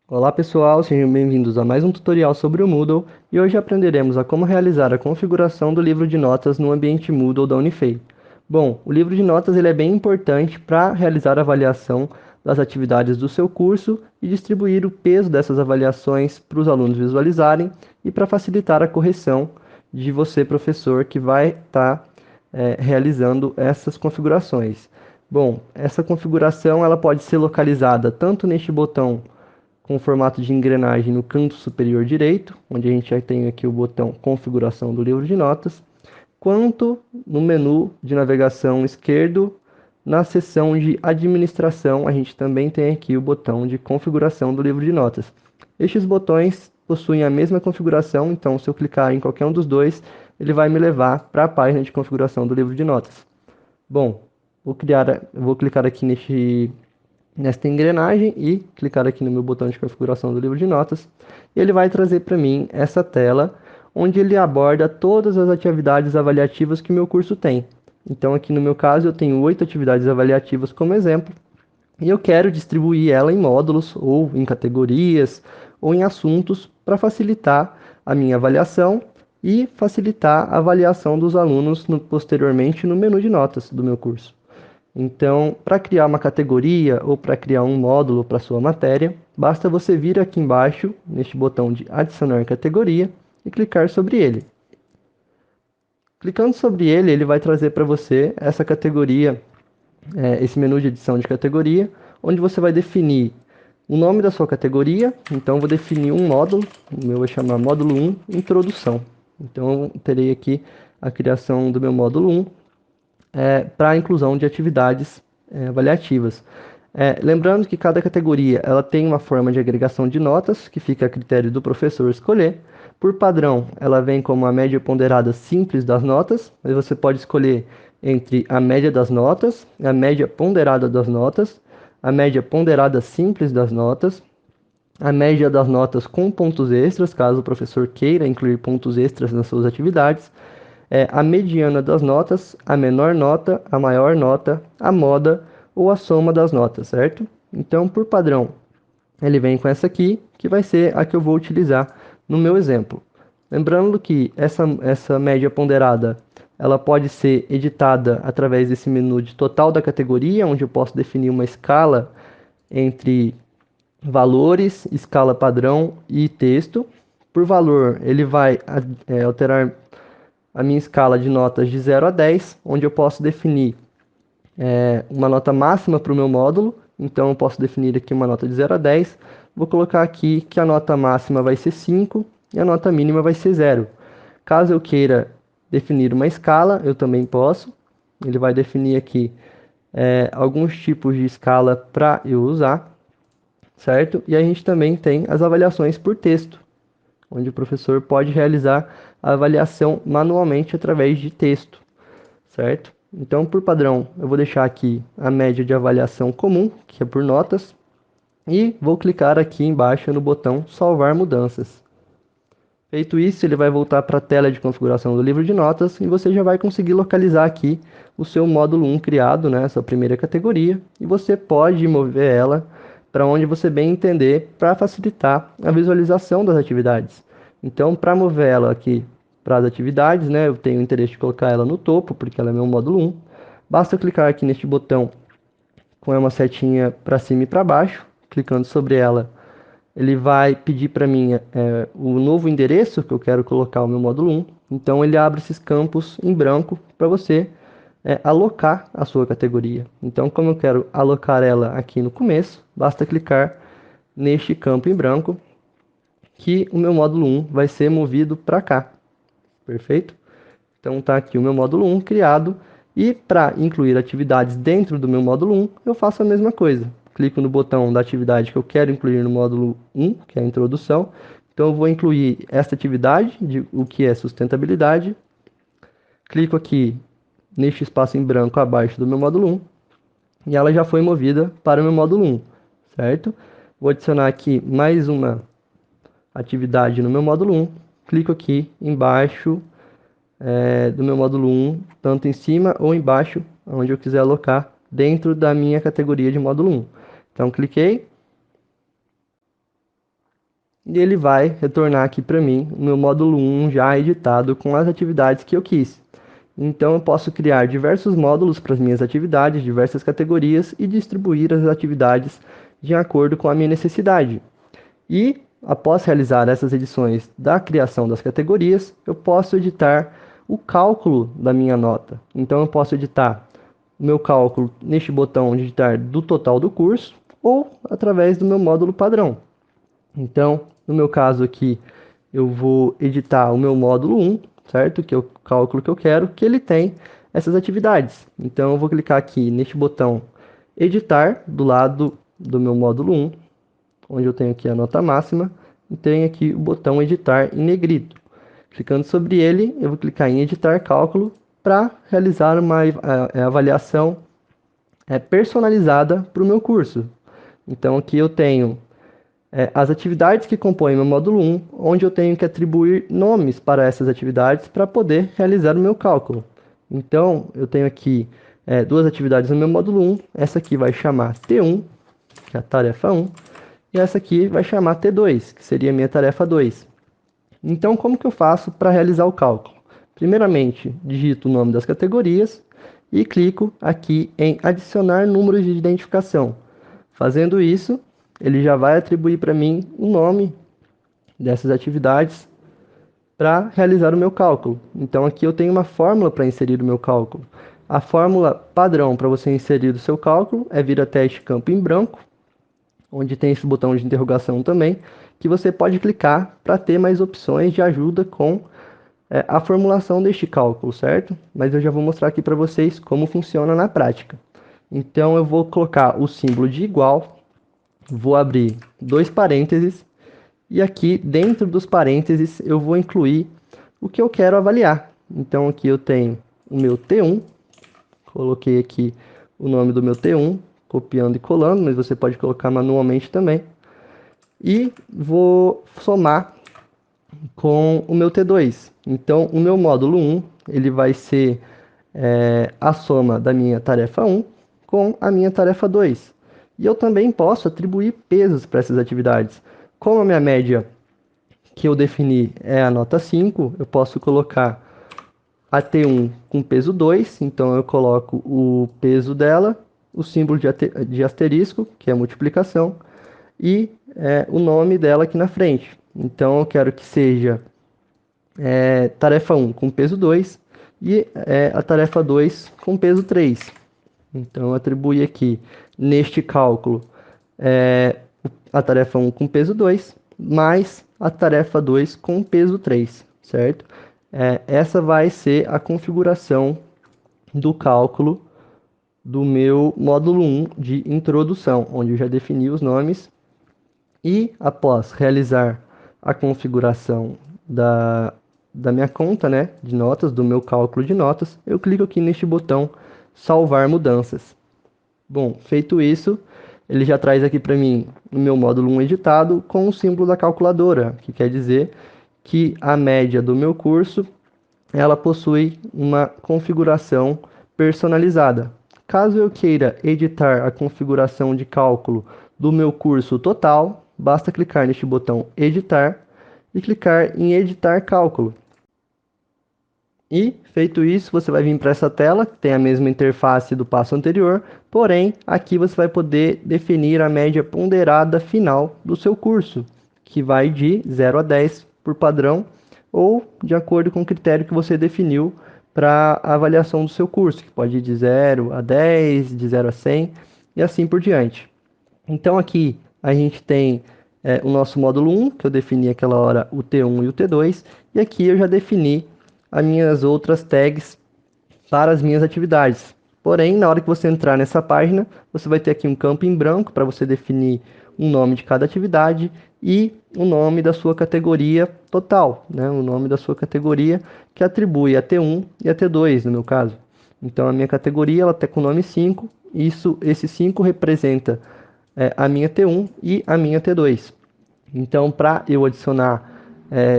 Olá pessoal, sejam bem-vindos a mais um tutorial sobre o Moodle e hoje aprenderemos a como realizar a configuração do livro de notas no ambiente Moodle da Unifei. Bom, o livro de notas ele é bem importante para realizar a avaliação das atividades do seu curso e distribuir o peso dessas avaliações para os alunos visualizarem e para facilitar a correção de você, professor, que vai estar realizando essas configurações. Bom, essa configuração ela pode ser localizada tanto neste botão com o formato de engrenagem no canto superior direito, onde a gente já tem aqui o botão configuração do livro de notas, quanto no menu de navegação esquerdo, na seção de administração, a gente também tem aqui o botão de configuração do livro de notas. Estes botões possuem a mesma configuração, então se eu clicar em qualquer um dos dois, ele vai me levar para a página de configuração do livro de notas. Bom, vou clicar aqui nesta engrenagem e clicar aqui no meu botão de configuração do livro de notas. E ele vai trazer para mim essa tela, onde ele aborda todas as atividades avaliativas que o meu curso tem. Então, aqui no meu caso, eu tenho 8 atividades avaliativas como exemplo, e eu quero distribuir ela em módulos, ou em categorias, ou em assuntos, para facilitar a minha avaliação e facilitar a avaliação dos alunos posteriormente no menu de notas do meu curso. Então, para criar uma categoria ou para criar um módulo para sua matéria, basta você vir aqui embaixo, neste botão de adicionar categoria, e clicar sobre ele. Clicando sobre ele, ele vai trazer para você essa categoria, esse menu de edição de categoria, onde você vai definir o nome da sua categoria. Então, vou definir um módulo, o meu vai chamar módulo 1, introdução. Então, eu terei aqui a criação do meu módulo 1, para a inclusão de atividades avaliativas. Lembrando que cada categoria ela tem uma forma de agregação de notas, que fica a critério do professor escolher. Por padrão, ela vem como a média ponderada simples das notas, mas você pode escolher entre a média das notas, a média ponderada das notas, a média ponderada simples das notas, a média das notas com pontos extras, caso o professor queira incluir pontos extras nas suas atividades, a mediana das notas, a menor nota, a maior nota, a moda ou a soma das notas, certo? Então, por padrão, ele vem com essa aqui, que vai ser a que eu vou utilizar no meu exemplo. Lembrando que essa média ponderada, ela pode ser editada através desse menu de total da categoria, onde eu posso definir uma escala entre valores, escala padrão e texto. Por valor, ele vai alterar a minha escala de notas de 0 a 10, onde eu posso definir uma nota máxima para o meu módulo. Então, eu posso definir aqui uma nota de 0 a 10. Vou colocar aqui que a nota máxima vai ser 5 e a nota mínima vai ser 0. Caso eu queira definir uma escala, eu também posso. Ele vai definir aqui alguns tipos de escala para eu usar, certo? E a gente também tem as avaliações por texto, onde o professor pode realizar a avaliação manualmente através de texto, certo? Então, por padrão, eu vou deixar aqui a média de avaliação comum, que é por notas, e vou clicar aqui embaixo no botão salvar mudanças. Feito isso, ele vai voltar para a tela de configuração do livro de notas e você já vai conseguir localizar aqui o seu módulo 1 criado, né, sua primeira categoria, e você pode mover ela para onde você bem entender para facilitar a visualização das atividades. Então, para mover ela aqui para as atividades, né, eu tenho interesse de colocar ela no topo, porque ela é meu módulo 1. Basta clicar aqui neste botão com uma setinha para cima e para baixo, clicando sobre ela ele vai pedir para mim o novo endereço que eu quero colocar o meu módulo 1. Então ele abre esses campos em branco para você alocar a sua categoria. Então, como eu quero alocar ela aqui no começo, basta clicar neste campo em branco que o meu módulo 1 vai ser movido para cá. Perfeito? Então tá aqui o meu módulo 1 criado e para incluir atividades dentro do meu módulo 1, eu faço a mesma coisa. Clico no botão da atividade que eu quero incluir no módulo 1, que é a introdução. Então eu vou incluir esta atividade, de o que é sustentabilidade. Clico aqui neste espaço em branco abaixo do meu módulo 1 e ela já foi movida para o meu módulo 1, certo? Vou adicionar aqui mais uma atividade no meu módulo 1. Clico aqui embaixo do meu módulo 1, tanto em cima ou embaixo, onde eu quiser alocar dentro da minha categoria de módulo 1. Então, cliquei, e ele vai retornar aqui para mim o meu módulo 1 já editado com as atividades que eu quis. Então eu posso criar diversos módulos para as minhas atividades, diversas categorias e distribuir as atividades de acordo com a minha necessidade. E após realizar essas edições da criação das categorias, eu posso editar o cálculo da minha nota. Então eu posso editar o meu cálculo neste botão de editar do total do curso ou através do meu módulo padrão. Então, no meu caso aqui, eu vou editar o meu módulo 1, certo? Que é o cálculo que eu quero, que ele tem essas atividades. Então, eu vou clicar aqui neste botão editar, do lado do meu módulo 1, onde eu tenho aqui a nota máxima, e tenho aqui o botão editar em negrito. Clicando sobre ele, eu vou clicar em editar cálculo para realizar uma avaliação personalizada para o meu curso. Então, aqui eu tenho as atividades que compõem meu módulo 1, onde eu tenho que atribuir nomes para essas atividades para poder realizar o meu cálculo. Então, eu tenho aqui duas atividades no meu módulo 1. Essa aqui vai chamar T1, que é a tarefa 1, e essa aqui vai chamar T2, que seria a minha tarefa 2. Então, como que eu faço para realizar o cálculo? Primeiramente, digito o nome das categorias e clico aqui em adicionar números de identificação. Fazendo isso, ele já vai atribuir para mim o nome dessas atividades para realizar o meu cálculo. Então aqui eu tenho uma fórmula para inserir o meu cálculo. A fórmula padrão para você inserir o seu cálculo é vir até este campo em branco, onde tem esse botão de interrogação também, que você pode clicar para ter mais opções de ajuda com a formulação deste cálculo, certo? Mas eu já vou mostrar aqui para vocês como funciona na prática. Então eu vou colocar o símbolo de igual, vou abrir dois parênteses e aqui dentro dos parênteses eu vou incluir o que eu quero avaliar. Então aqui eu tenho o meu T1, coloquei aqui o nome do meu T1, copiando e colando, mas você pode colocar manualmente também. E vou somar com o meu T2. Então o meu módulo 1 ele vai ser a soma da minha tarefa 1 com a minha tarefa 2. E eu também posso atribuir pesos para essas atividades. Como a minha média que eu defini é a nota 5, eu posso colocar a T1 com peso 2, então eu coloco o peso dela, o símbolo de asterisco, que é a multiplicação, e o nome dela aqui na frente. Então eu quero que seja tarefa 1 com peso 2 e a tarefa 2 com peso 3. Então eu atribuí aqui neste cálculo a tarefa 1 com peso 2 mais a tarefa 2 com peso 3, certo? Essa vai ser a configuração do cálculo do meu módulo 1 de introdução, onde eu já defini os nomes e após realizar a configuração da minha conta, né, de notas, do meu cálculo de notas, eu clico aqui neste botão salvar mudanças. Bom, feito isso, ele já traz aqui para mim o meu módulo 1 editado com o símbolo da calculadora, que quer dizer que a média do meu curso ela possui uma configuração personalizada. Caso eu queira editar a configuração de cálculo do meu curso total, basta clicar neste botão editar e clicar em editar cálculo. E, feito isso, você vai vir para essa tela, que tem a mesma interface do passo anterior, porém, aqui você vai poder definir a média ponderada final do seu curso, que vai de 0 a 10 por padrão, ou de acordo com o critério que você definiu para a avaliação do seu curso, que pode ir de 0 a 10, de 0 a 100 e assim por diante. Então aqui a gente tem o nosso módulo 1, que eu defini aquela hora o T1 e o T2, e aqui eu já defini as minhas outras tags para as minhas atividades. Porém, na hora que você entrar nessa página, você vai ter aqui um campo em branco para você definir um nome de cada atividade e o nome da sua categoria total, né? O nome da sua categoria que atribui a T1 e a T2, no meu caso. Então, a minha categoria ela está com o nome 5, esse 5 representa a minha T1 e a minha T2. Então, para eu adicionar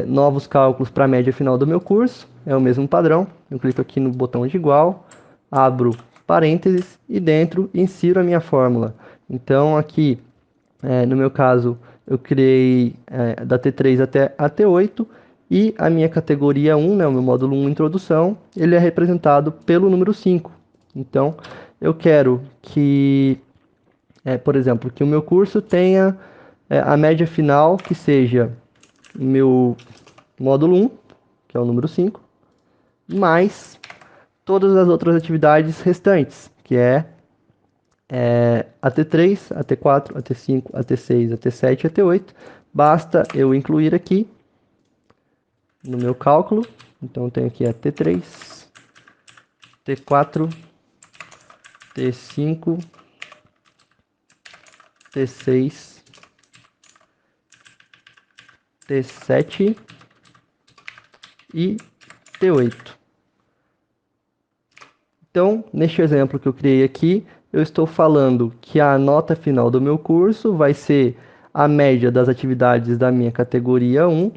novos cálculos para a média final do meu curso, é o mesmo padrão. Eu clico aqui no botão de igual, abro parênteses e dentro insiro a minha fórmula. Então, aqui, no meu caso, eu criei da T3 até a T8, e a minha categoria 1, né, o meu módulo 1 Introdução, ele é representado pelo número 5. Então, eu quero que, por exemplo, que o meu curso tenha a média final que seja o meu módulo 1, que é o número 5, mais todas as outras atividades restantes, que é a T3, a T4, a T5, a T6, a T7 e a T8. Basta eu incluir aqui no meu cálculo. Então, eu tenho aqui a T3, T4, T5, T6, T7 e T8. Então, neste exemplo que eu criei aqui, eu estou falando que a nota final do meu curso vai ser a média das atividades da minha categoria 1,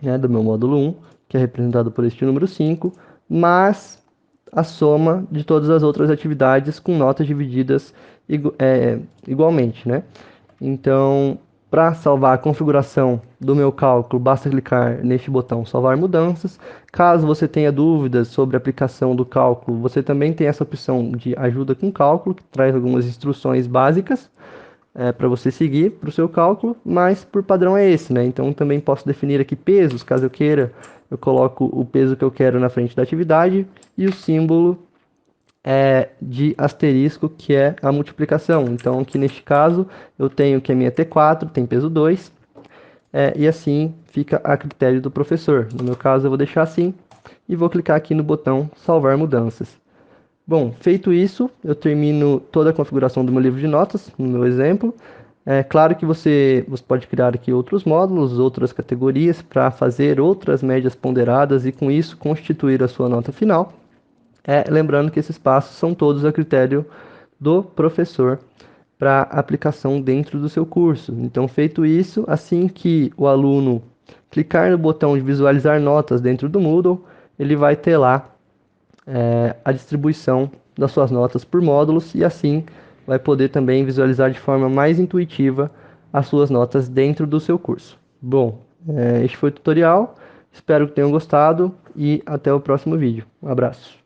né, do meu módulo 1, que é representado por este número 5, mas a soma de todas as outras atividades com notas divididas igualmente, né? Então, para salvar a configuração do meu cálculo, basta clicar neste botão salvar mudanças. Caso você tenha dúvidas sobre a aplicação do cálculo, você também tem essa opção de ajuda com cálculo, que traz algumas instruções básicas para você seguir para o seu cálculo, mas por padrão é esse, né? Então também posso definir aqui pesos, caso eu queira, eu coloco o peso que eu quero na frente da atividade e o símbolo de asterisco, que é a multiplicação. Então aqui neste caso eu tenho que a minha T4 tem peso 2, e assim fica a critério do professor. No meu caso eu vou deixar assim e vou clicar aqui no botão salvar mudanças. Bom, feito isso, eu termino toda a configuração do meu livro de notas, no meu exemplo. É claro que você pode criar aqui outros módulos, outras categorias para fazer outras médias ponderadas e com isso constituir a sua nota final. Lembrando que esses passos são todos a critério do professor para aplicação dentro do seu curso. Então, feito isso, assim que o aluno clicar no botão de visualizar notas dentro do Moodle, ele vai ter lá a distribuição das suas notas por módulos e assim vai poder também visualizar de forma mais intuitiva as suas notas dentro do seu curso. Bom, este foi o tutorial, espero que tenham gostado e até o próximo vídeo. Um abraço.